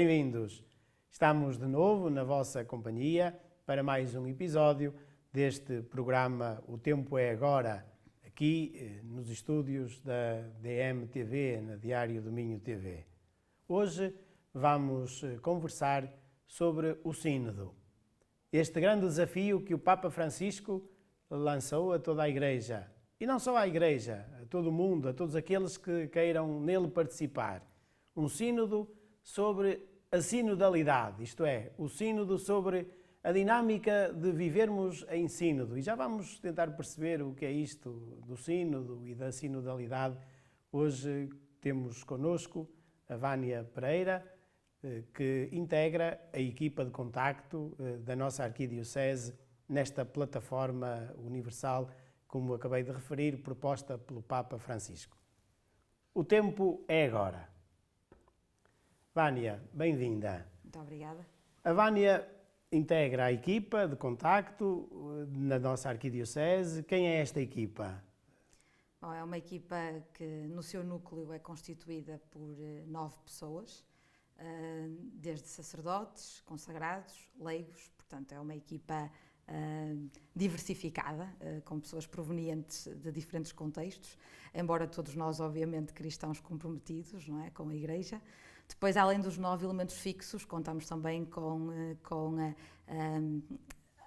bem-vindos. Estamos de novo na vossa companhia para mais um episódio deste programa O Tempo é Agora, aqui nos estúdios da DMTV, na Diário do Minho TV. Hoje vamos conversar sobre o Sínodo. Este grande desafio que o Papa Francisco lançou a toda a Igreja, e não só à Igreja, a todo o mundo, a todos aqueles que queiram nele participar. Um sínodo sobre a sinodalidade, isto é, o sínodo sobre a dinâmica de vivermos em sínodo. E já vamos tentar perceber o que é isto do sínodo e da sinodalidade. Hoje temos connosco a Vânia Pereira, que integra a equipa de contacto da nossa arquidiocese nesta plataforma universal, como acabei de referir, proposta pelo Papa Francisco. O tempo é agora. Vânia, bem-vinda. Muito obrigada. A Vânia integra a equipa de contacto na nossa arquidiocese. Quem é esta equipa? Bom, é uma equipa que no seu núcleo é constituída por 9 pessoas, desde sacerdotes, consagrados, leigos, portanto é uma equipa diversificada, com pessoas provenientes de diferentes contextos, embora todos nós, obviamente, cristãos comprometidos, não é, com a Igreja. Depois, além dos 9 elementos fixos, contamos também com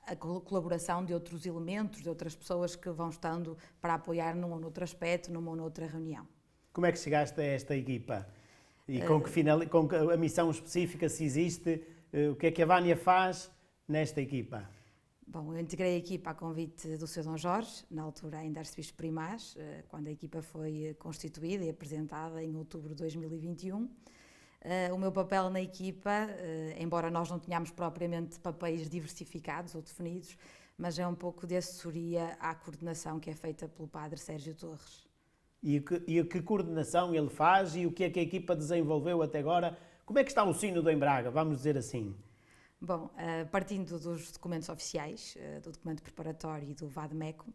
a colaboração de outros elementos, de outras pessoas que vão estando para apoiar num ou noutro aspecto, numa ou noutra reunião. Como é que chegaste a esta equipa? E com que a missão específica, se existe, o que é que a Vânia faz nesta equipa? Bom, eu integrei a equipa a convite do Sr. Dom Jorge, na altura ainda arcebispo primaz, quando a equipa foi constituída e apresentada em outubro de 2021. O meu papel na equipa, embora nós não tenhamos propriamente papéis diversificados ou definidos, mas é um pouco de assessoria à coordenação que é feita pelo Padre Sérgio Torres. E que coordenação ele faz e o que é que a equipa desenvolveu até agora? Como é que está o Sínodo em Braga, vamos dizer assim? Bom, partindo dos documentos oficiais, do documento preparatório e do VADMECUM,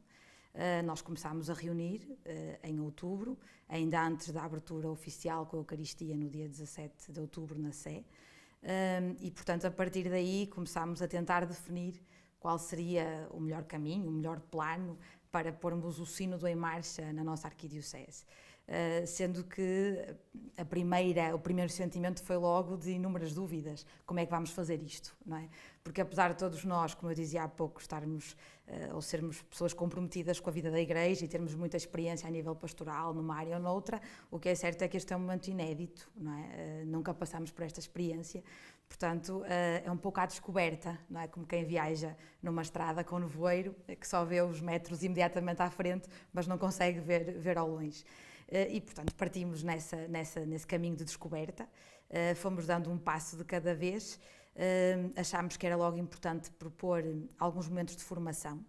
nós começámos a reunir em outubro, ainda antes da abertura oficial com a Eucaristia no dia 17 de outubro na Sé, e portanto a partir daí começámos a tentar definir qual seria o melhor caminho, o melhor plano para pormos o sínodo em marcha na nossa arquidiocese. Sendo que o primeiro sentimento foi logo de inúmeras dúvidas. Como é que vamos fazer isto? Não é? Porque apesar de todos nós, como eu dizia há pouco, ou sermos pessoas comprometidas com a vida da Igreja e termos muita experiência a nível pastoral, numa área ou noutra, o que é certo é que este é um momento inédito, não é? Nunca passamos por esta experiência. Portanto, é um pouco à descoberta, não é? Como quem viaja numa estrada com nevoeiro, que só vê os metros imediatamente à frente, mas não consegue ver ao longe. E, portanto, partimos nesse caminho de descoberta, fomos dando um passo de cada vez, achámos que era logo importante propor alguns momentos de formação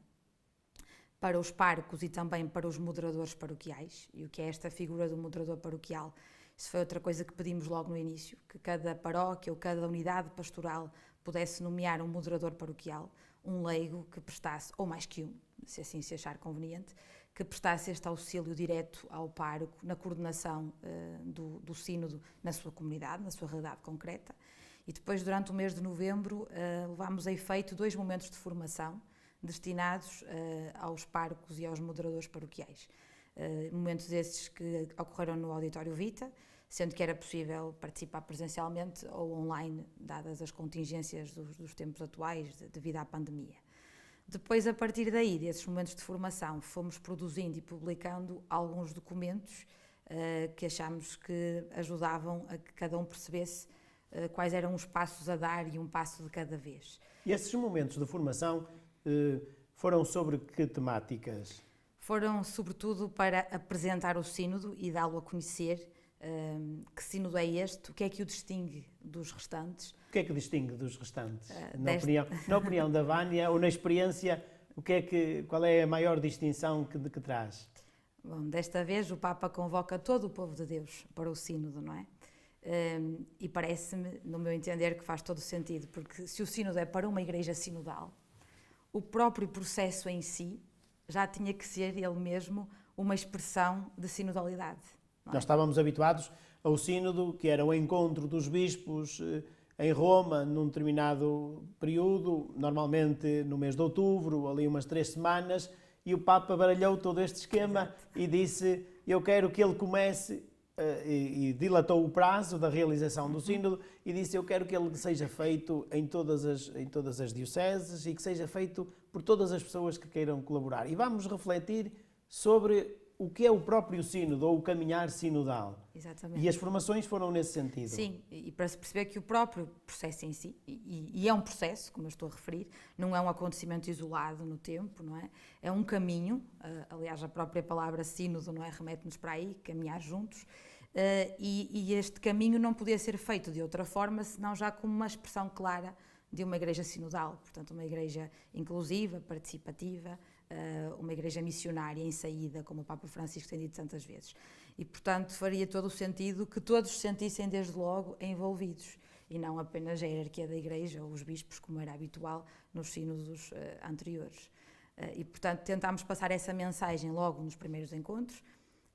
para os párocos e também para os moderadores paroquiais. E o que é esta figura do moderador paroquial? Isso foi outra coisa que pedimos logo no início, que cada paróquia ou cada unidade pastoral pudesse nomear um moderador paroquial, um leigo que prestasse, ou mais que um, se assim se achar conveniente, que prestasse este auxílio direto ao pároco na coordenação do sínodo na sua comunidade, na sua realidade concreta. E depois, durante o mês de novembro, levámos a efeito 2 momentos de formação destinados aos párocos e aos moderadores paroquiais. Momentos esses que ocorreram no Auditório Vita, sendo que era possível participar presencialmente ou online, dadas as contingências dos tempos atuais devido à pandemia. Depois, a partir daí, desses momentos de formação, fomos produzindo e publicando alguns documentos que achámos que ajudavam a que cada um percebesse quais eram os passos a dar e um passo de cada vez. E esses momentos de formação foram sobre que temáticas? Foram, sobretudo, para apresentar o sínodo e dá-lo a conhecer. Que sínodo é este? O que é que o distingue dos restantes? O que é que distingue dos restantes? Na opinião da Vânia, ou na experiência, qual é a maior distinção que traz? Bom, desta vez o Papa convoca todo o povo de Deus para o sínodo, não é? E parece-me, no meu entender, que faz todo o sentido, porque se o sínodo é para uma igreja sinodal, o próprio processo em si já tinha que ser ele mesmo uma expressão de sinodalidade. Nós estávamos habituados ao sínodo, que era o encontro dos bispos em Roma num determinado período, normalmente no mês de outubro, ali umas 3 semanas, e o Papa baralhou todo este esquema. Exato. E disse, eu quero que ele comece, e dilatou o prazo da realização do sínodo, e disse, eu quero que ele seja feito em todas as dioceses e que seja feito por todas as pessoas que queiram colaborar. E vamos refletir sobre o que é o próprio sínodo, ou o caminhar sinodal. Exatamente. E as formações foram nesse sentido. Sim, e para se perceber que o próprio processo em si, e é um processo, como eu estou a referir, não é um acontecimento isolado no tempo, não é? É um caminho, aliás, a própria palavra sínodo, não é? Remete-nos para aí, caminhar juntos, e este caminho não podia ser feito de outra forma, senão já como uma expressão clara de uma igreja sinodal, portanto, uma igreja inclusiva, participativa, uma igreja missionária em saída, como o Papa Francisco tem dito tantas vezes. E, portanto, faria todo o sentido que todos se sentissem, desde logo, envolvidos, e não apenas a hierarquia da igreja ou os bispos, como era habitual nos sínodos anteriores. E, portanto, tentámos passar essa mensagem logo nos primeiros encontros,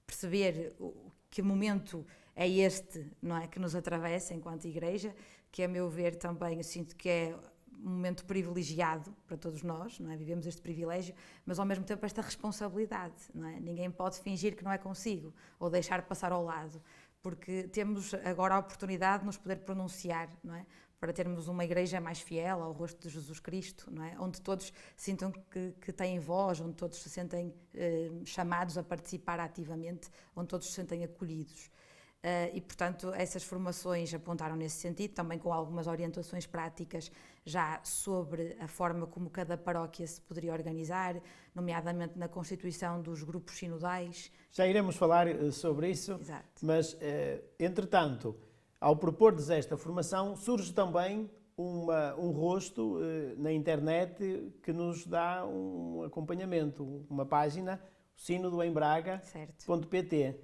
perceber que momento é este, não é, que nos atravessa enquanto igreja, que, a meu ver, também eu sinto que é um momento privilegiado para todos nós, não é? Vivemos este privilégio, mas ao mesmo tempo esta responsabilidade, não é? Ninguém pode fingir que não é consigo ou deixar passar ao lado, porque temos agora a oportunidade de nos poder pronunciar, não é? Para termos uma igreja mais fiel ao rosto de Jesus Cristo, não é? Onde todos sintam que têm voz, onde todos se sentem chamados a participar ativamente, onde todos se sentem acolhidos. E, portanto, essas formações apontaram nesse sentido, também com algumas orientações práticas já sobre a forma como cada paróquia se poderia organizar, nomeadamente na constituição dos grupos sinodais. Já iremos falar sobre isso. Exato. Mas, entretanto, ao propor-lhes esta formação, surge também um rosto na internet que nos dá um acompanhamento, uma página, sinodoembraga.pt.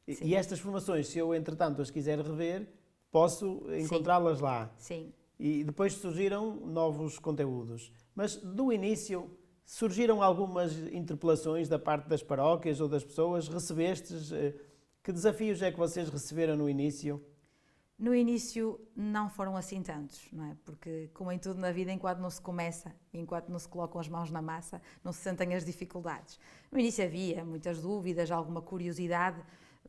E estas formações, se eu, entretanto, as quiser rever, posso encontrá-las lá. Sim. E depois surgiram novos conteúdos. Mas, do início, surgiram algumas interpelações da parte das paróquias ou das pessoas. Recebestes? Que desafios é que vocês receberam no início? No início não foram assim tantos, não é? Porque, como em tudo na vida, enquanto não se começa, enquanto não se colocam as mãos na massa, não se sentem as dificuldades. No início havia muitas dúvidas, alguma curiosidade,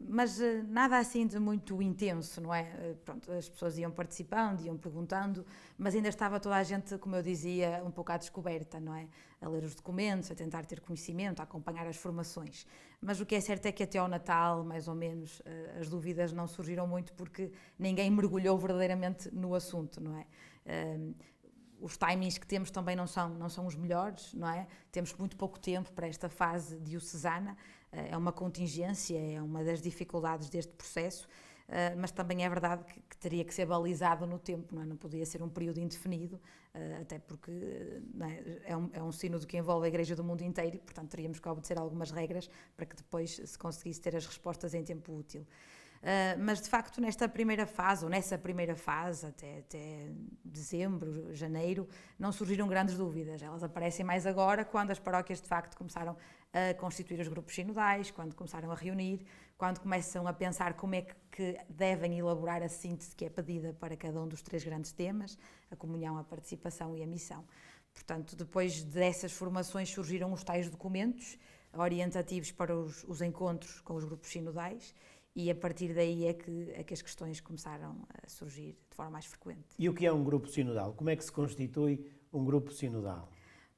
mas nada assim de muito intenso, não é? Pronto, as pessoas iam participando, iam perguntando, mas ainda estava toda a gente, como eu dizia, um pouco à descoberta, não é? A ler os documentos, a tentar ter conhecimento, a acompanhar as formações. Mas o que é certo é que até ao Natal, mais ou menos, as dúvidas não surgiram muito porque ninguém mergulhou verdadeiramente no assunto, não é? Os timings que temos também não são os melhores, não é? Temos muito pouco tempo para esta fase diocesana, é uma contingência, é uma das dificuldades deste processo, mas também é verdade que teria que ser balizado no tempo, não é? Não podia ser um período indefinido, até porque não é? É um sínodo que envolve a Igreja do mundo inteiro e, portanto, teríamos que obedecer algumas regras para que depois se conseguisse ter as respostas em tempo útil. Mas, de facto, nessa primeira fase, até dezembro, janeiro, não surgiram grandes dúvidas. Elas aparecem mais agora, quando as paróquias, de facto, começaram a constituir os grupos sinodais, quando começaram a reunir, quando começam a pensar como é que devem elaborar a síntese que é pedida para cada um dos 3 grandes temas, a comunhão, a participação e a missão. Portanto, depois dessas formações surgiram os tais documentos orientativos para os encontros com os grupos sinodais, e a partir daí é que as questões começaram a surgir de forma mais frequente. E o que é um grupo sinodal? Como é que se constitui um grupo sinodal?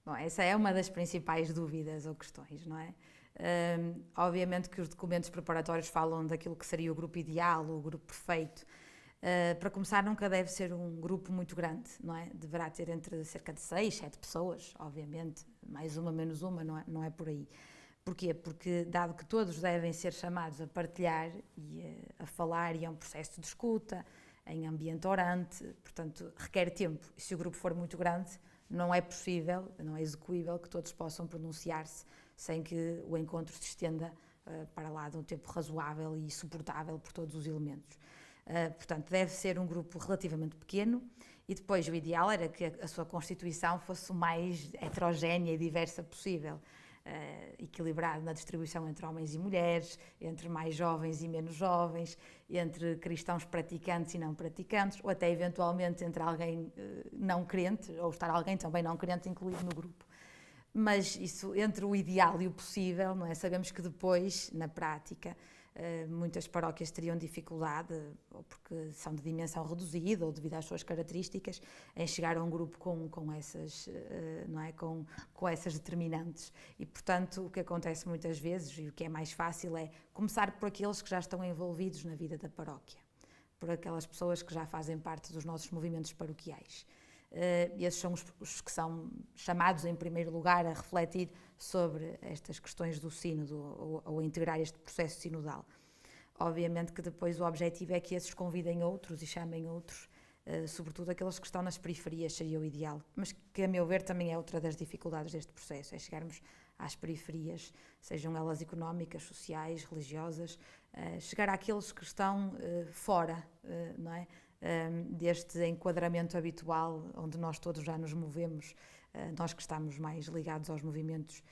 Bom, essa é uma das principais dúvidas ou questões, não é? Obviamente que os documentos preparatórios falam daquilo que seria o grupo ideal, o grupo perfeito. Para começar, nunca deve ser um grupo muito grande, não é? Deverá ter entre cerca de 6, 7 pessoas, obviamente, mais uma, menos uma, não é por aí. Porquê? Porque, dado que todos devem ser chamados a partilhar e a falar, e é um processo de escuta, em ambiente orante, portanto, requer tempo. E se o grupo for muito grande, não é possível, não é execuível que todos possam pronunciar-se sem que o encontro se estenda para lá de um tempo razoável e suportável por todos os elementos. Portanto, deve ser um grupo relativamente pequeno e depois o ideal era que a sua constituição fosse o mais heterogénea e diversa possível. equilibrado na distribuição entre homens e mulheres, entre mais jovens e menos jovens, entre cristãos praticantes e não praticantes, ou até eventualmente entre alguém não crente, ou estar alguém também não crente incluído no grupo. Mas isso, entre o ideal e o possível, não é? Sabemos que depois, na prática, muitas paróquias teriam dificuldade, ou porque são de dimensão reduzida, ou devido às suas características, em chegar a um grupo com essas, não é? com essas determinantes. E, portanto, o que acontece muitas vezes, e o que é mais fácil, é começar por aqueles que já estão envolvidos na vida da paróquia, por aquelas pessoas que já fazem parte dos nossos movimentos paroquiais. Esses são os que são chamados, em primeiro lugar, a refletir sobre estas questões do sínodo ou a integrar este processo sinodal. Obviamente que depois o objetivo é que esses convidem outros e chamem outros, sobretudo aqueles que estão nas periferias, seria o ideal, mas que, a meu ver, também é outra das dificuldades deste processo, é chegarmos às periferias, sejam elas económicas, sociais, religiosas, chegar àqueles que estão fora, não é? Deste enquadramento habitual onde nós todos já nos movemos, nós que estamos mais ligados aos movimentos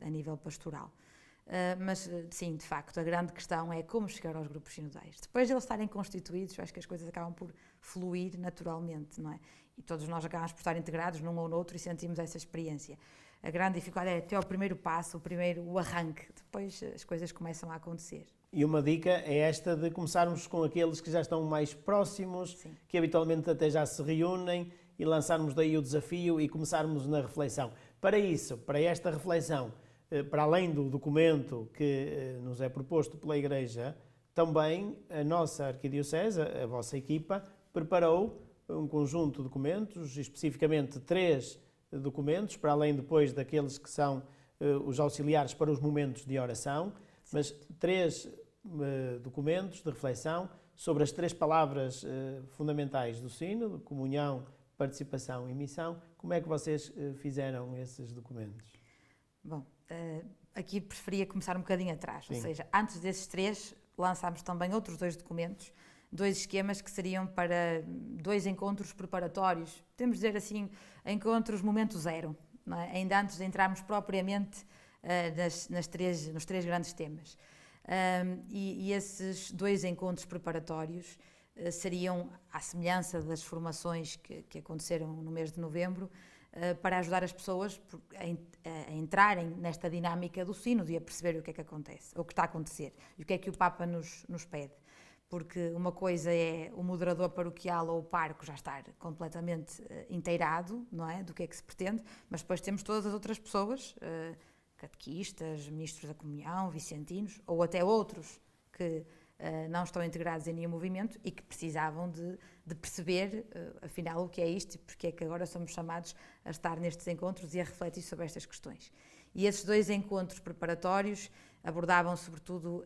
a nível pastoral. Mas, sim, de facto, a grande questão é como chegar aos grupos sinodais. Depois de eles estarem constituídos, eu acho que as coisas acabam por fluir naturalmente, não é? E todos nós acabamos por estar integrados num ou noutro e sentimos essa experiência. A grande dificuldade é até o primeiro passo, o arranque. Depois as coisas começam a acontecer. E uma dica é esta de começarmos com aqueles que já estão mais próximos, sim, que habitualmente até já se reúnem, e lançarmos daí o desafio e começarmos na reflexão. Para isso, para esta reflexão, para além do documento que nos é proposto pela Igreja, também a nossa Arquidiocese, a vossa equipa, preparou um conjunto de documentos, especificamente 3 documentos, para além depois daqueles que são os auxiliares para os momentos de oração, mas 3 documentos de reflexão sobre as 3 palavras fundamentais do Sínodo: comunhão, participação e missão. Como é que vocês fizeram esses documentos? Bom, aqui preferia começar um bocadinho atrás, sim, ou seja, antes desses 3 lançámos também outros 2 documentos, 2 esquemas que seriam para 2 encontros preparatórios, podemos dizer assim, encontros momento zero, não é? Ainda antes de entrarmos propriamente nos 3 grandes temas. E esses 2 encontros preparatórios seriam à semelhança das formações que aconteceram no mês de novembro, para ajudar as pessoas a entrarem nesta dinâmica do sínodo e a perceber o que é que acontece, o que está a acontecer e o que é que o Papa nos pede. Porque uma coisa é o moderador paroquial ou o pároco já estar completamente inteirado, não é, do que é que se pretende, mas depois temos todas as outras pessoas, catequistas, ministros da comunhão, vicentinos, ou até outros que não estão integrados em nenhum movimento e que precisavam de perceber, afinal, o que é isto e porque é que agora somos chamados a estar nestes encontros e a refletir sobre estas questões. E esses 2 encontros preparatórios abordavam, sobretudo,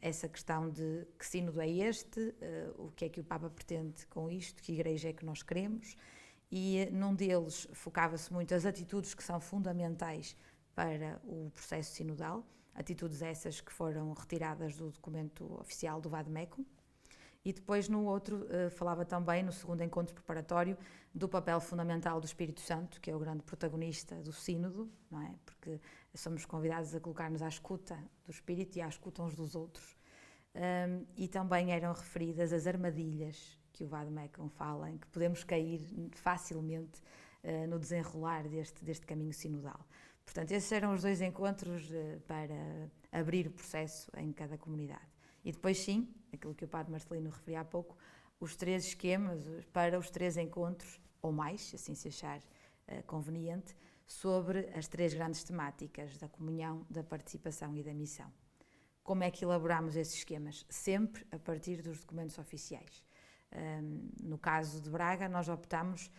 essa questão de que sínodo é este, o que é que o Papa pretende com isto, que igreja é que nós queremos, e num deles focava-se muito as atitudes que são fundamentais para o processo sinodal, atitudes essas que foram retiradas do documento oficial do Vademecum. E depois no outro falava também, no segundo encontro preparatório, do papel fundamental do Espírito Santo, que é o grande protagonista do sínodo, não é? Porque somos convidados a colocar-nos à escuta do Espírito e à escuta uns dos outros. E também eram referidas as armadilhas que o Vademecum fala, em que podemos cair facilmente no desenrolar deste caminho sinodal. Portanto, esses eram os 2 encontros para abrir o processo em cada comunidade. E depois, sim, aquilo que o Padre Marcelino referia há pouco, os 3 esquemas para os 3 encontros, ou mais, assim se achar conveniente, sobre as 3 grandes temáticas da comunhão, da participação e da missão. Como é que elaboramos esses esquemas? Sempre a partir dos documentos oficiais. No caso de Braga, nós optamos,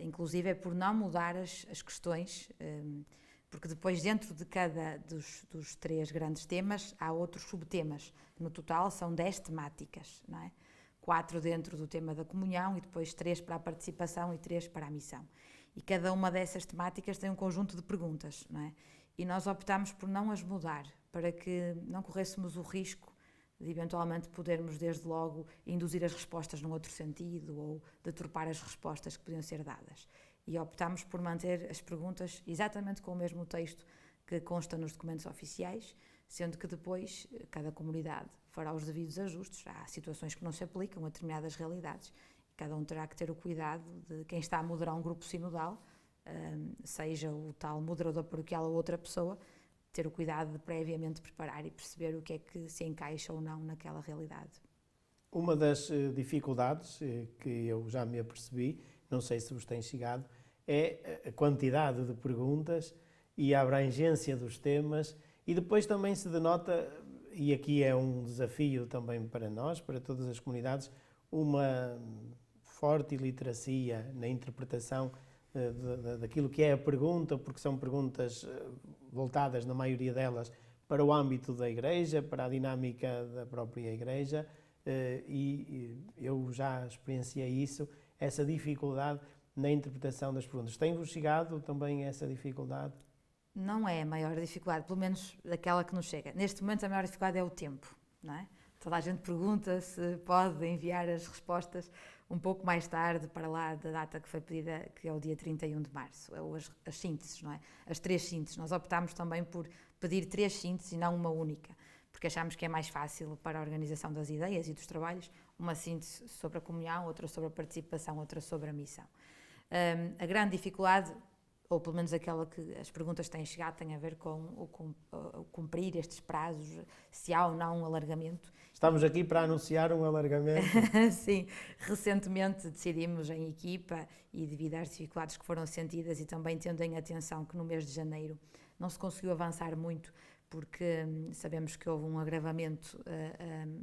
inclusive, por não mudar as questões, porque depois dentro de cada dos 3 grandes temas há outros subtemas. No total são 10 temáticas, não é? 4 dentro do tema da comunhão e depois 3 para a participação e 3 para a missão. E cada uma dessas temáticas tem um conjunto de perguntas, não é? E nós optámos por não as mudar, para que não corrêssemos o risco de eventualmente podermos desde logo induzir as respostas num outro sentido ou deturpar as respostas que podiam ser dadas. E optámos por manter as perguntas exatamente com o mesmo texto que consta nos documentos oficiais, sendo que depois cada comunidade fará os devidos ajustes. Há situações que não se aplicam a determinadas realidades. Cada um terá que ter o cuidado de quem está a moderar um grupo sinodal, seja o tal moderador paroquial ou outra pessoa, ter o cuidado de previamente preparar e perceber o que é que se encaixa ou não naquela realidade. Uma das dificuldades que eu já me apercebi, não sei se vos tem chegado, é a quantidade de perguntas e a abrangência dos temas, e depois também se denota, e aqui é um desafio também para nós, para todas as comunidades, uma forte iliteracia na interpretação daquilo que é a pergunta, porque são perguntas voltadas, na maioria delas, para o âmbito da Igreja, para a dinâmica da própria Igreja, e eu já experienciei isso, essa dificuldade na interpretação das perguntas. Tem-vos chegado também essa dificuldade? Não é a maior dificuldade, pelo menos daquela que nos chega. Neste momento a maior dificuldade é o tempo, não é? Toda a gente pergunta se pode enviar as respostas um pouco mais tarde, para lá da data que foi pedida, que é o dia 31 de março, ou as sínteses, não é? As 3 sínteses. Nós optámos também por pedir 3 sínteses e não uma única, porque achámos que é mais fácil para a organização das ideias e dos trabalhos, uma síntese sobre a comunhão, outra sobre a participação, outra sobre a missão. A grande dificuldade, ou pelo menos aquela que as perguntas têm chegado, tem a ver com o cumprir estes prazos, se há ou não um alargamento. Estamos aqui para anunciar um alargamento. Sim, recentemente decidimos em equipa, e devido às dificuldades que foram sentidas e também tendo em atenção que no mês de janeiro não se conseguiu avançar muito, porque sabemos que houve um agravamento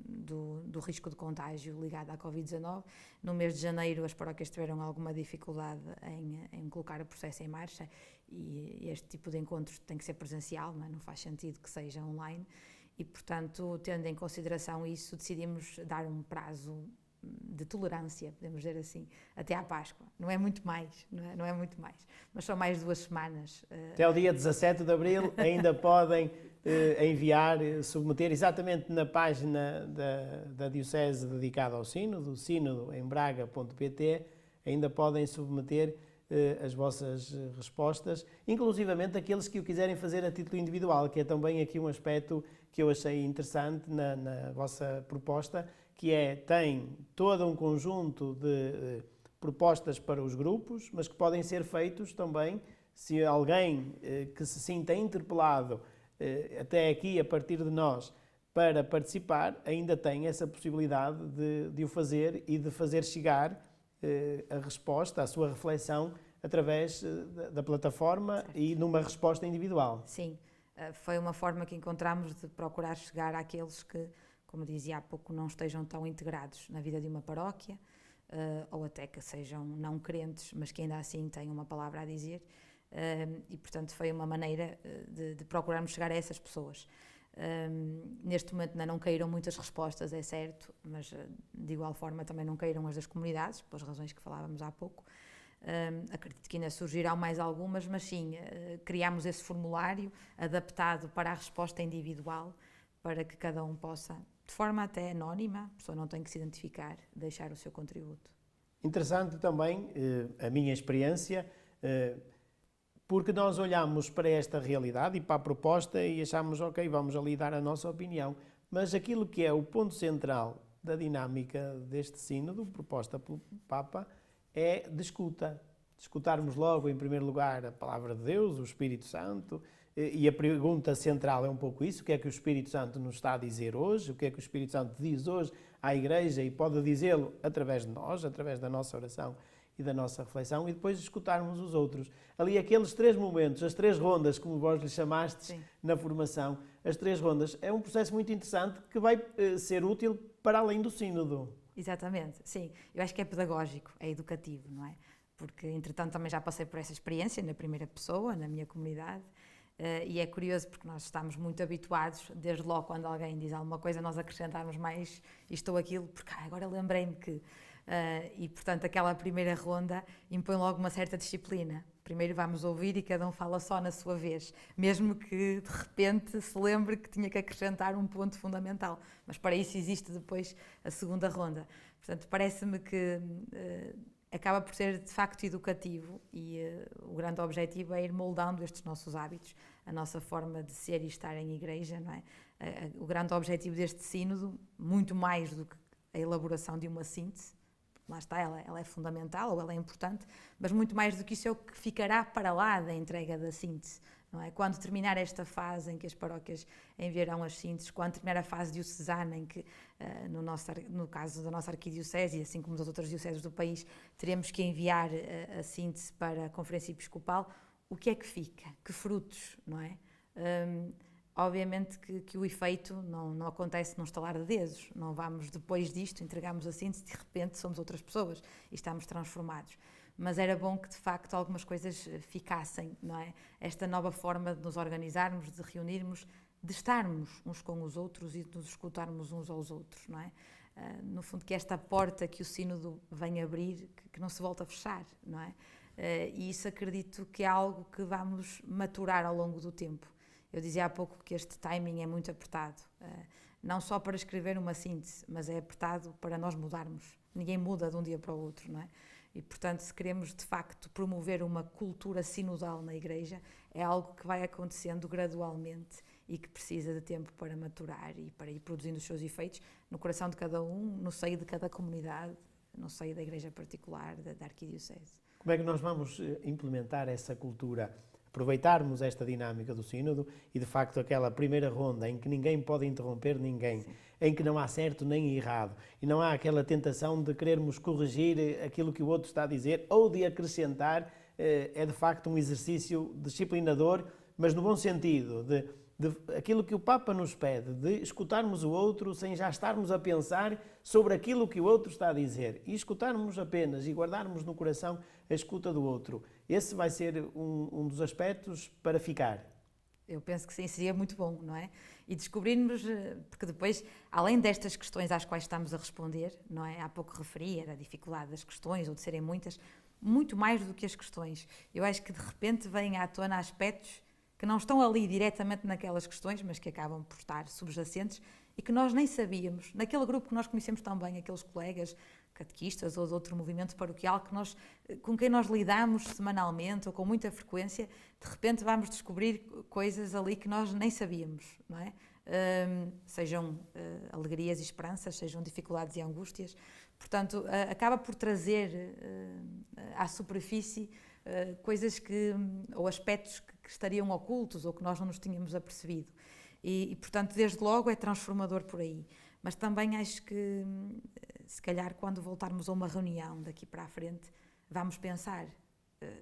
do risco de contágio ligado à Covid-19. No mês de janeiro as paróquias tiveram alguma dificuldade em colocar o processo em marcha, e este tipo de encontros tem que ser presencial, não faz sentido que seja online, e portanto, tendo em consideração isso, decidimos dar um prazo de tolerância, podemos dizer assim, até à Páscoa. Não é muito mais, não é muito mais, mas são mais 2 semanas. Até o dia 17 de Abril ainda podem enviar, submeter, exatamente na página da Diocese dedicada ao Sínodo, sínodoembraga.pt, ainda podem submeter as vossas respostas, inclusivamente aqueles que o quiserem fazer a título individual, que é também aqui um aspecto que eu achei interessante na vossa proposta, que tem todo um conjunto de propostas para os grupos, mas que podem ser feitos também, se alguém que se sinta interpelado até aqui, a partir de nós, para participar, ainda tem essa possibilidade de o fazer e de fazer chegar a resposta, a sua reflexão, através da plataforma. Certo. E numa resposta individual. Sim, foi uma forma que encontramos de procurar chegar àqueles que, como dizia há pouco, não estejam tão integrados na vida de uma paróquia, ou até que sejam não crentes, mas que ainda assim tenham uma palavra a dizer, e portanto foi uma maneira de procurarmos chegar a essas pessoas. Neste momento ainda não caíram muitas respostas, é certo, mas de igual forma também não caíram as das comunidades, pelas razões que falávamos há pouco. Acredito que ainda surgirão mais algumas, mas sim, criámos esse formulário adaptado para a resposta individual, para que cada um possa, de forma até anónima, a pessoa não tem que se identificar, deixar o seu contributo. Interessante também a minha experiência, porque nós olhamos para esta realidade e para a proposta e achamos, ok, vamos ali dar a nossa opinião, mas aquilo que é o ponto central da dinâmica deste sínodo, proposta pelo Papa, é de escuta. Escutarmos logo, em primeiro lugar, a palavra de Deus, o Espírito Santo, e a pergunta central é um pouco isso: o que é que o Espírito Santo nos está a dizer hoje, o que é que o Espírito Santo diz hoje à Igreja, e pode dizê-lo através de nós, através da nossa oração e da nossa reflexão, e depois escutarmos os outros. Ali aqueles 3 momentos, as 3 rondas, como vós lhe chamastes. Sim. Na formação, as 3 rondas, é um processo muito interessante que vai ser útil para além do sínodo. Exatamente, sim. Eu acho que é pedagógico, é educativo, não é? Porque, entretanto, também já passei por essa experiência na primeira pessoa, na minha comunidade, e é curioso porque nós estamos muito habituados, desde logo quando alguém diz alguma coisa, nós acrescentarmos mais isto ou aquilo, porque agora lembrei-me que... e, portanto, aquela primeira ronda impõe logo uma certa disciplina. Primeiro vamos ouvir e cada um fala só na sua vez, mesmo que de repente se lembre que tinha que acrescentar um ponto fundamental. Mas para isso existe depois a segunda ronda. Portanto, parece-me que acaba por ser de facto educativo, e o grande objetivo é ir moldando estes nossos hábitos a nossa forma de ser e estar em igreja, não é? O grande objetivo deste sínodo, muito mais do que a elaboração de uma síntese, lá está, ela é fundamental ou ela é importante, mas muito mais do que isso é o que ficará para lá da entrega da síntese. Não é? Quando terminar esta fase em que as paróquias enviarão as sínteses, quando terminar a fase diocesana, em que, no caso da nossa arquidiocese, assim como das outras dioceses do país, teremos que enviar a síntese para a Conferência Episcopal, o que é que fica? Que frutos, não é? Obviamente que o efeito não acontece num estalar de dedos, não vamos depois disto, entregamos a síntese, de repente somos outras pessoas e estamos transformados. Mas era bom que de facto algumas coisas ficassem, não é? Esta nova forma de nos organizarmos, de reunirmos, de estarmos uns com os outros e de nos escutarmos uns aos outros, não é? No fundo, que esta porta que o sínodo vem abrir, que não se volta a fechar, não é? E isso acredito que é algo que vamos maturar ao longo do tempo. Eu dizia há pouco que este timing é muito apertado, não só para escrever uma síntese, mas é apertado para nós mudarmos. Ninguém muda de um dia para o outro, não é? E, portanto, se queremos, de facto, promover uma cultura sinodal na Igreja, é algo que vai acontecendo gradualmente e que precisa de tempo para maturar e para ir produzindo os seus efeitos no coração de cada um, no seio de cada comunidade, no seio da Igreja particular, da Arquidiocese. Como é que nós vamos implementar essa cultura? Aproveitarmos esta dinâmica do sínodo e, de facto, aquela primeira ronda em que ninguém pode interromper ninguém, sim, em que não há certo nem errado e não há aquela tentação de querermos corrigir aquilo que o outro está a dizer ou de acrescentar, é de facto um exercício disciplinador, mas no bom sentido, de aquilo que o Papa nos pede, de escutarmos o outro sem já estarmos a pensar sobre aquilo que o outro está a dizer e escutarmos apenas e guardarmos no coração a escuta do outro. Esse vai ser um dos aspectos para ficar. Eu penso que sim, seria muito bom, não é? E descobrirmos, porque depois, além destas questões às quais estamos a responder, não é? Há pouco referi, era a dificuldade das questões, ou de serem muitas, muito mais do que as questões. Eu acho que de repente vêm à tona aspectos que não estão ali diretamente naquelas questões, mas que acabam por estar subjacentes e que nós nem sabíamos. Naquele grupo que nós conhecemos tão bem, aqueles colegas catequistas ou de outro movimento paroquial com quem nós lidamos semanalmente ou com muita frequência, de repente vamos descobrir coisas ali que nós nem sabíamos, não é? Sejam alegrias e esperanças, sejam dificuldades e angústias. Portanto, acaba por trazer à superfície coisas ou aspectos que estariam ocultos ou que nós não nos tínhamos apercebido. E, portanto, desde logo é transformador por aí. Mas também acho que, se calhar, quando voltarmos a uma reunião daqui para a frente, vamos pensar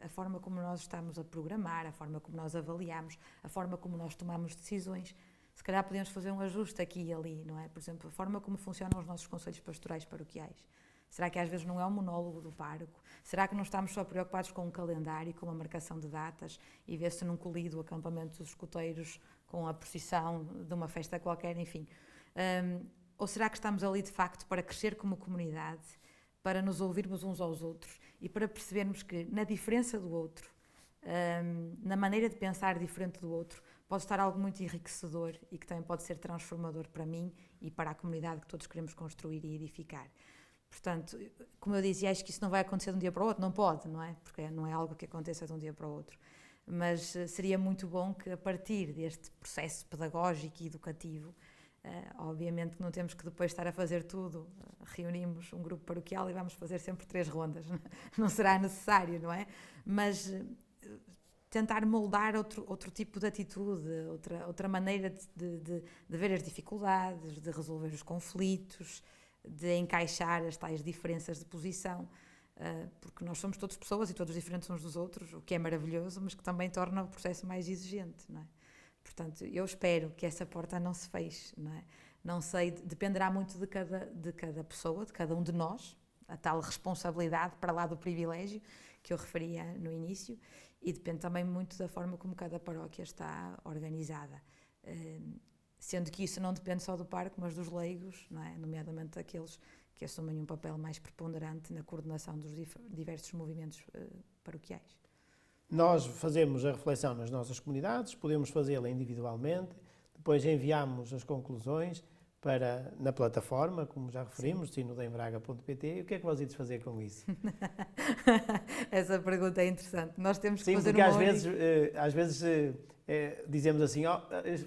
a forma como nós estamos a programar, a forma como nós avaliamos, a forma como nós tomamos decisões. Se calhar podemos fazer um ajuste aqui e ali, não é? Por exemplo, a forma como funcionam os nossos conselhos pastorais paroquiais. Será que às vezes não é um monólogo do pároco? Será que não estamos só preocupados com um calendário, com uma marcação de datas e ver-se num colido o acampamento dos escuteiros com a procissão de uma festa qualquer, enfim. Ou será que estamos ali de facto para crescer como comunidade, para nos ouvirmos uns aos outros e para percebermos que na diferença do outro, na maneira de pensar diferente do outro, pode estar algo muito enriquecedor e que também pode ser transformador para mim e para a comunidade que todos queremos construir e edificar. Portanto, como eu dizia, acho que isso não vai acontecer de um dia para o outro, não pode, não é? Porque não é algo que aconteça de um dia para o outro. Mas seria muito bom que a partir deste processo pedagógico e educativo, obviamente que não temos que depois estar a fazer tudo, reunimos um grupo paroquial e vamos fazer sempre 3 rondas, não será necessário, não é? Mas tentar moldar outro tipo de atitude, outra maneira de ver as dificuldades, de resolver os conflitos, de encaixar as tais diferenças de posição, porque nós somos todos pessoas e todos diferentes uns dos outros, o que é maravilhoso, mas que também torna o processo mais exigente, não é? Portanto, eu espero que essa porta não se feche, não é? Não sei, dependerá muito de cada pessoa, de cada um de nós, a tal responsabilidade para lá do privilégio que eu referia no início, e depende também muito da forma como cada paróquia está organizada. Sendo que isso não depende só do pároco, mas dos leigos, não é? Nomeadamente aqueles que assumem um papel mais preponderante na coordenação dos diversos movimentos paroquiais. Nós fazemos a reflexão nas nossas comunidades, podemos fazê-la individualmente, depois enviamos as conclusões na plataforma, como já referimos, sinodembraga.pt. E o que é que vós ides fazer com isso? Essa pergunta é interessante. Nós temos que Sim, fazer porque às vezes dizemos assim,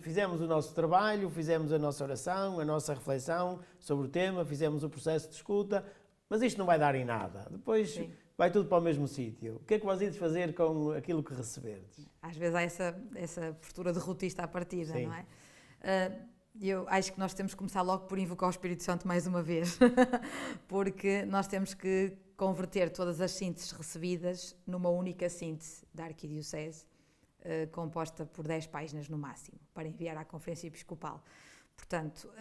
fizemos o nosso trabalho, fizemos a nossa oração, a nossa reflexão sobre o tema, fizemos o processo de escuta, mas isto não vai dar em nada. Depois Sim. vai tudo para o mesmo sítio. O que é que vós ides fazer com aquilo que receberdes? Às vezes há essa postura derrotista à partida, Sim. não é? Eu acho que nós temos que começar logo por invocar o Espírito Santo mais uma vez, porque nós temos que converter todas as sínteses recebidas numa única síntese da Arquidiocese, composta por 10 páginas no máximo, para enviar à Conferência Episcopal. Portanto,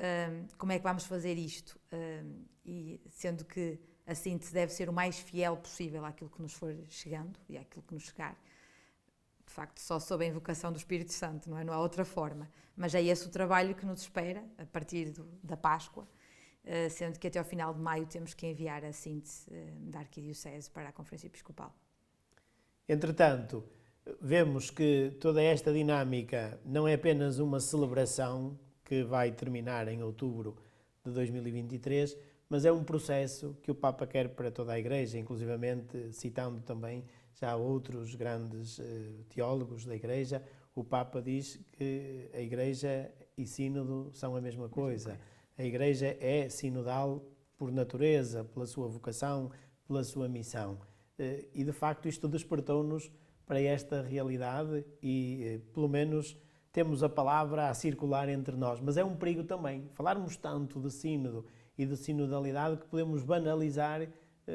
como é que vamos fazer isto? E sendo que a síntese deve ser o mais fiel possível àquilo que nos for chegando e àquilo que nos chegar, de facto, só sob a invocação do Espírito Santo, não é? Não há outra forma. Mas é esse o trabalho que nos espera a partir da Páscoa, sendo que até ao final de maio temos que enviar a síntese da Arquidiocese para a Conferência Episcopal. Entretanto, vemos que toda esta dinâmica não é apenas uma celebração que vai terminar em outubro de 2023, mas é um processo que o Papa quer para toda a Igreja, inclusivamente citando também já outros grandes teólogos da Igreja. O Papa diz que a Igreja e sínodo são a mesma coisa. A Igreja é sinodal por natureza, pela sua vocação, pela sua missão. E, de facto, isto despertou-nos para esta realidade e, pelo menos, temos a palavra a circular entre nós. Mas é um perigo também falarmos tanto de sínodo e de sinodalidade que podemos banalizar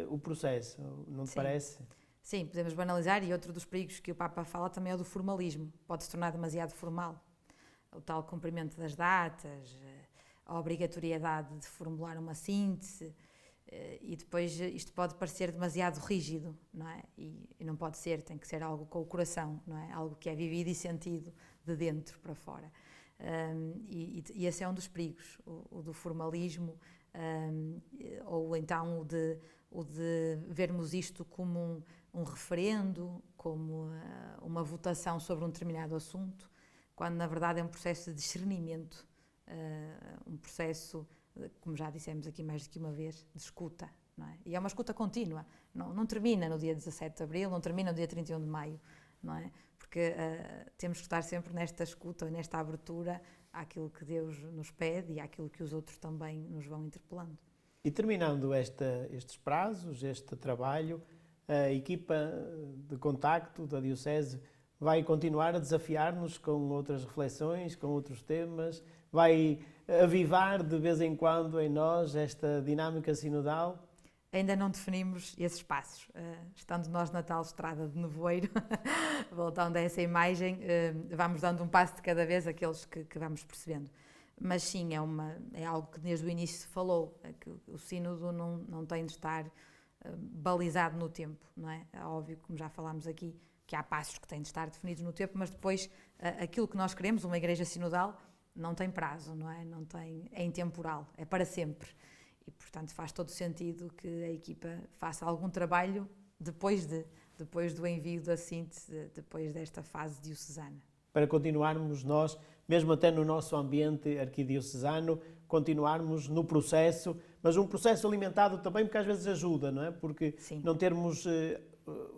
o processo, não te parece? Sim, podemos banalizar, e outro dos perigos que o Papa fala também é o do formalismo. Pode se tornar demasiado formal. O tal cumprimento das datas, a obrigatoriedade de formular uma síntese, e depois isto pode parecer demasiado rígido, não é? E não pode ser, tem que ser algo com o coração, não é? Algo que é vivido e sentido de dentro para fora. E esse é um dos perigos, o do formalismo, ou então o de vermos isto como um referendo, como uma votação sobre um determinado assunto, quando na verdade é um processo de discernimento, um processo, como já dissemos aqui mais do que uma vez, de escuta, não é? E é uma escuta contínua, não termina no dia 17 de Abril, não termina no dia 31 de Maio, não é? Porque temos que estar sempre nesta escuta, nesta abertura àquilo que Deus nos pede e àquilo que os outros também nos vão interpelando. E terminando estes prazos, este trabalho, a equipa de contacto da Diocese vai continuar a desafiar-nos com outras reflexões, com outros temas, vai avivar de vez em quando em nós esta dinâmica sinodal? Ainda não definimos esses passos. Estando nós na tal estrada de nevoeiro, voltando a essa imagem, vamos dando um passo de cada vez aqueles que vamos percebendo. Mas sim, é algo que desde o início se falou, que o sínodo não tem de estar balizado no tempo, não é? É óbvio, como já falámos aqui, que há passos que têm de estar definidos no tempo, mas depois aquilo que nós queremos, uma igreja sinodal, não tem prazo, não é? É intemporal, é para sempre. E, portanto, faz todo sentido que a equipa faça algum trabalho depois do envio da síntese, depois desta fase diocesana. Para continuarmos nós, mesmo até no nosso ambiente arquidiocesano, continuarmos no processo, mas um processo alimentado também, porque às vezes ajuda, não é? Porque Sim. não termos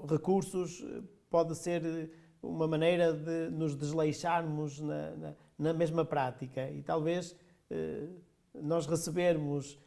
recursos pode ser uma maneira de nos desleixarmos na mesma prática e talvez nós recebermos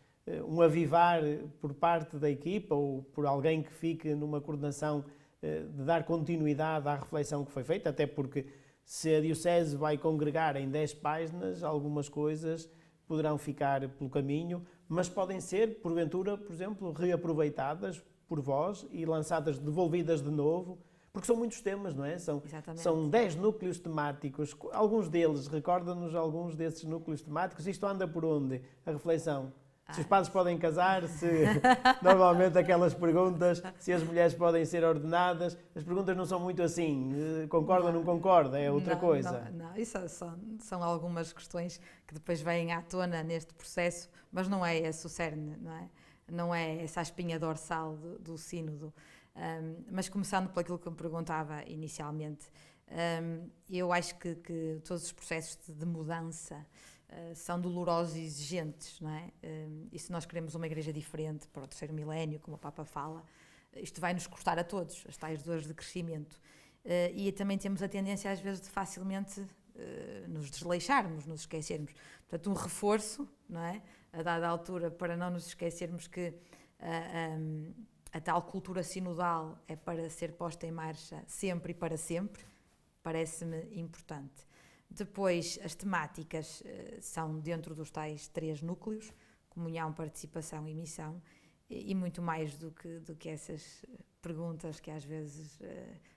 um avivar por parte da equipa ou por alguém que fique numa coordenação de dar continuidade à reflexão que foi feita, até porque se a Diocese vai congregar em 10 páginas, algumas coisas poderão ficar pelo caminho, mas podem ser, porventura, por exemplo, reaproveitadas por vós e lançadas, devolvidas de novo, porque são muitos temas, não é? São 10 núcleos temáticos, alguns deles, recorda-nos alguns desses núcleos temáticos, isto anda por onde? A reflexão. Se os padres podem casar, se normalmente aquelas perguntas, se as mulheres podem ser ordenadas, as perguntas não são muito assim, concorda ou não concorda, é outra coisa. Não, isso são algumas questões que depois vêm à tona neste processo, mas não é esse o cerne, não é? Não é essa a espinha dorsal do sínodo. Mas começando por aquilo que me perguntava inicialmente, eu acho que todos os processos de mudança são dolorosos e exigentes, não é? E se nós queremos uma igreja diferente para o terceiro milénio, como o Papa fala, isto vai nos custar a todos, as tais dores de crescimento. E também temos a tendência às vezes de facilmente nos desleixarmos, nos esquecermos. Portanto, um reforço, não é? A dada altura, para não nos esquecermos que a tal cultura sinodal é para ser posta em marcha sempre e para sempre, parece-me importante. Depois, as temáticas são dentro dos tais 3 núcleos: comunhão, participação e missão, e muito mais do que essas perguntas que às vezes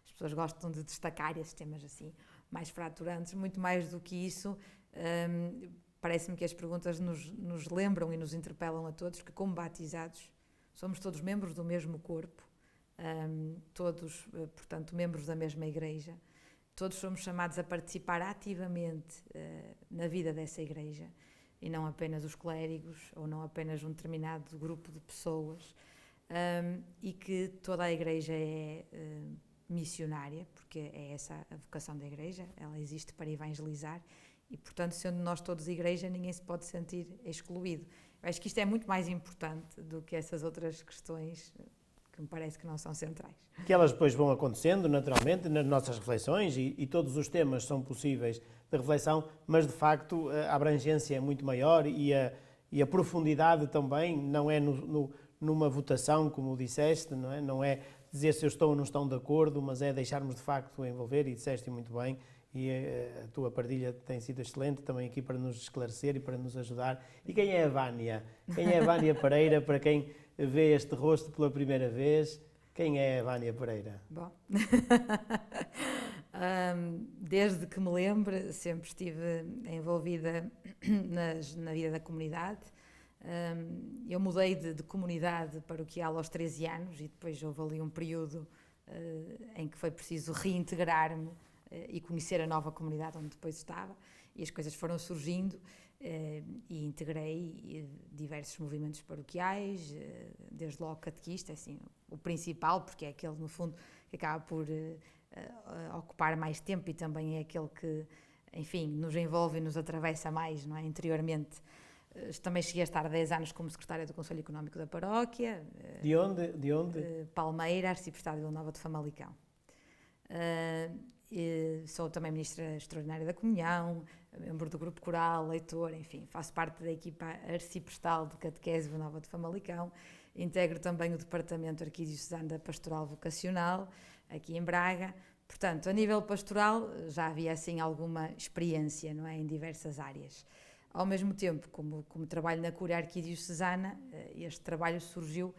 as pessoas gostam de destacar, esses temas assim mais fraturantes. Muito mais do que isso, parece-me que as perguntas nos lembram e nos interpelam a todos que, como batizados, somos todos membros do mesmo corpo, todos, portanto, membros da mesma igreja. Todos somos chamados a participar ativamente na vida dessa igreja, e não apenas os clérigos, ou não apenas um determinado grupo de pessoas, e que toda a igreja é missionária, porque é essa a vocação da igreja, ela existe para evangelizar, e portanto, sendo nós todos igreja, ninguém se pode sentir excluído. Eu acho que isto é muito mais importante do que essas outras questões que me parece que não são centrais. Que elas depois vão acontecendo naturalmente nas nossas reflexões, e todos os temas são possíveis de reflexão, mas de facto a abrangência é muito maior, e a profundidade também não é numa votação, como disseste, não é dizer se eu estou ou não estou de acordo, mas é deixarmos de facto envolver, e disseste muito bem, e a tua partilha tem sido excelente também aqui para nos esclarecer e para nos ajudar. E quem é a Vânia? Quem é a Vânia Pereira, para quem vê este rosto pela primeira vez? Quem é a Vânia Pereira? Bom, desde que me lembro, sempre estive envolvida na vida da comunidade. Eu mudei de comunidade paroquial aos 13 anos, e depois houve ali um período em que foi preciso reintegrar-me e conhecer a nova comunidade onde depois estava, e as coisas foram surgindo, e integrei diversos movimentos paroquiais, desde logo catequista, assim, o principal, porque é aquele, no fundo, que acaba por ocupar mais tempo, e também é aquele que, enfim, nos envolve e nos atravessa mais, não é, interiormente. Também cheguei a estar 10 anos como secretária do Conselho Económico da paróquia. De onde? Palmeira, Arciprestado de Vila Nova de Famalicão. Sou também ministra extraordinária da Comunhão, membro do grupo coral, leitor, enfim, faço parte da equipa arciprestal de catequese Vila Nova de Famalicão, integro também o departamento arquidiocesano da pastoral vocacional, aqui em Braga. Portanto, a nível pastoral já havia assim alguma experiência, não é, em diversas áreas. Ao mesmo tempo, como trabalho na Cúria Arquidiocesana, este trabalho surgiu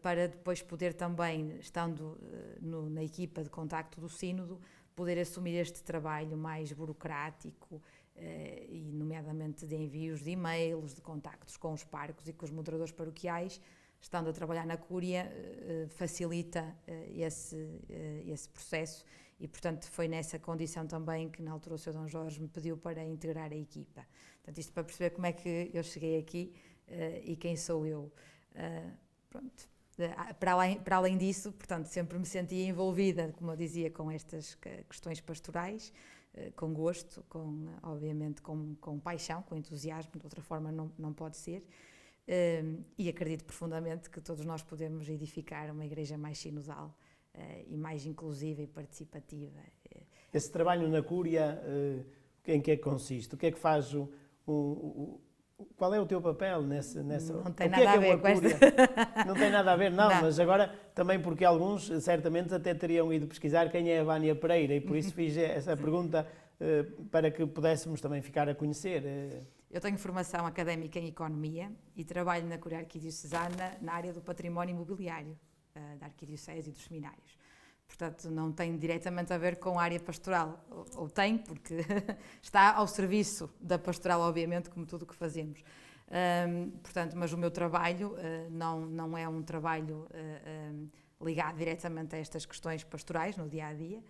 para depois poder também, estando na equipa de contacto do Sínodo, poder assumir este trabalho mais burocrático, e nomeadamente de envios de e-mails, de contactos com os párocos e com os moderadores paroquiais. Estando a trabalhar na Cúria, facilita esse processo, e portanto foi nessa condição também que na altura o Sr. Dom Jorge me pediu para integrar a equipa. Portanto, isto para perceber como é que eu cheguei aqui e quem sou eu. Pronto. Para além disso, portanto, sempre me sentia envolvida, como eu dizia, com estas questões pastorais, com gosto, obviamente com paixão, com entusiasmo, de outra forma não pode ser, e acredito profundamente que todos nós podemos edificar uma igreja mais sinodal e mais inclusiva e participativa. Esse trabalho na Cúria, em que é que consiste? O que é que faz qual é o teu papel nessa? Não tem nada a ver com esta... Não tem nada a ver, não, mas agora também porque alguns certamente até teriam ido pesquisar quem é a Vânia Pereira, e por isso fiz essa pergunta para que pudéssemos também ficar a conhecer. Eu tenho formação académica em Economia e trabalho na Cúria Arquidiocesana na área do património imobiliário da Arquidiocese e dos seminários. Portanto, não tem diretamente a ver com a área pastoral, ou tem, porque está ao serviço da pastoral, obviamente, como tudo o que fazemos. Portanto, mas o meu trabalho não é um trabalho ligado diretamente a estas questões pastorais no dia-a-dia,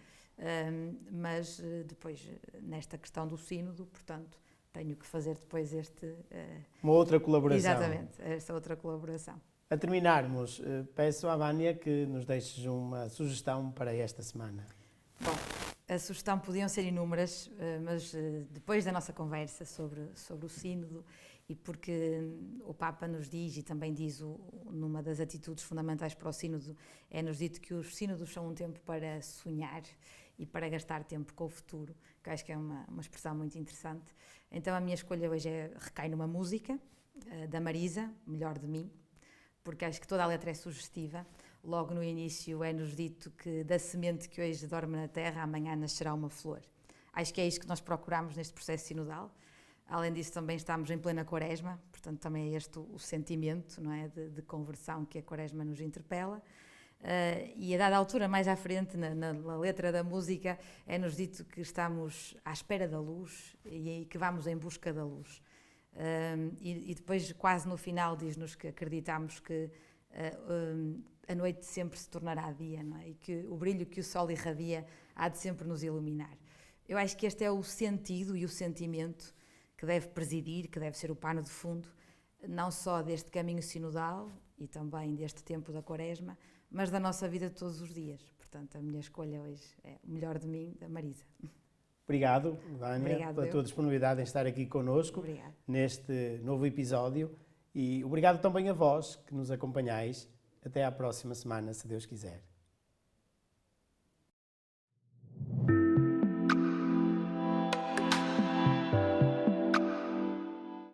mas depois, nesta questão do sínodo, portanto, tenho que fazer depois uma outra colaboração. Exatamente, esta outra colaboração. A terminarmos, peço à Vânia que nos deixes uma sugestão para esta semana. Bom, A sugestão podiam ser inúmeras, mas depois da nossa conversa sobre o sínodo, e porque o Papa nos diz, e também diz numa das atitudes fundamentais para o sínodo, é-nos dito que os sínodos são um tempo para sonhar e para gastar tempo com o futuro, que eu acho que é uma expressão muito interessante. Então a minha escolha hoje recai numa música da Marisa, Melhor de Mim, porque acho que toda a letra é sugestiva. Logo no início é-nos dito que da semente que hoje dorme na terra, amanhã nascerá uma flor. Acho que é isso que nós procuramos neste processo sinodal. Além disso, também estamos em plena quaresma, portanto também é este o sentimento, não é, de conversão que a quaresma nos interpela. E a dada altura, mais à frente, na letra da música, é-nos dito que estamos à espera da luz e que vamos em busca da luz. E depois, quase no final, diz-nos que acreditamos que a noite sempre se tornará dia, não é? E que o brilho que o sol irradia há de sempre nos iluminar. Eu acho que este é o sentido e o sentimento que deve presidir, que deve ser o pano de fundo, não só deste caminho sinodal e também deste tempo da quaresma, mas da nossa vida de todos os dias. Portanto, a minha escolha hoje é O Melhor de Mim, da Marisa. Obrigado, Vânia, pela tua disponibilidade em estar aqui connosco neste novo episódio, e obrigado também a vós que nos acompanhais. Até à próxima semana, se Deus quiser.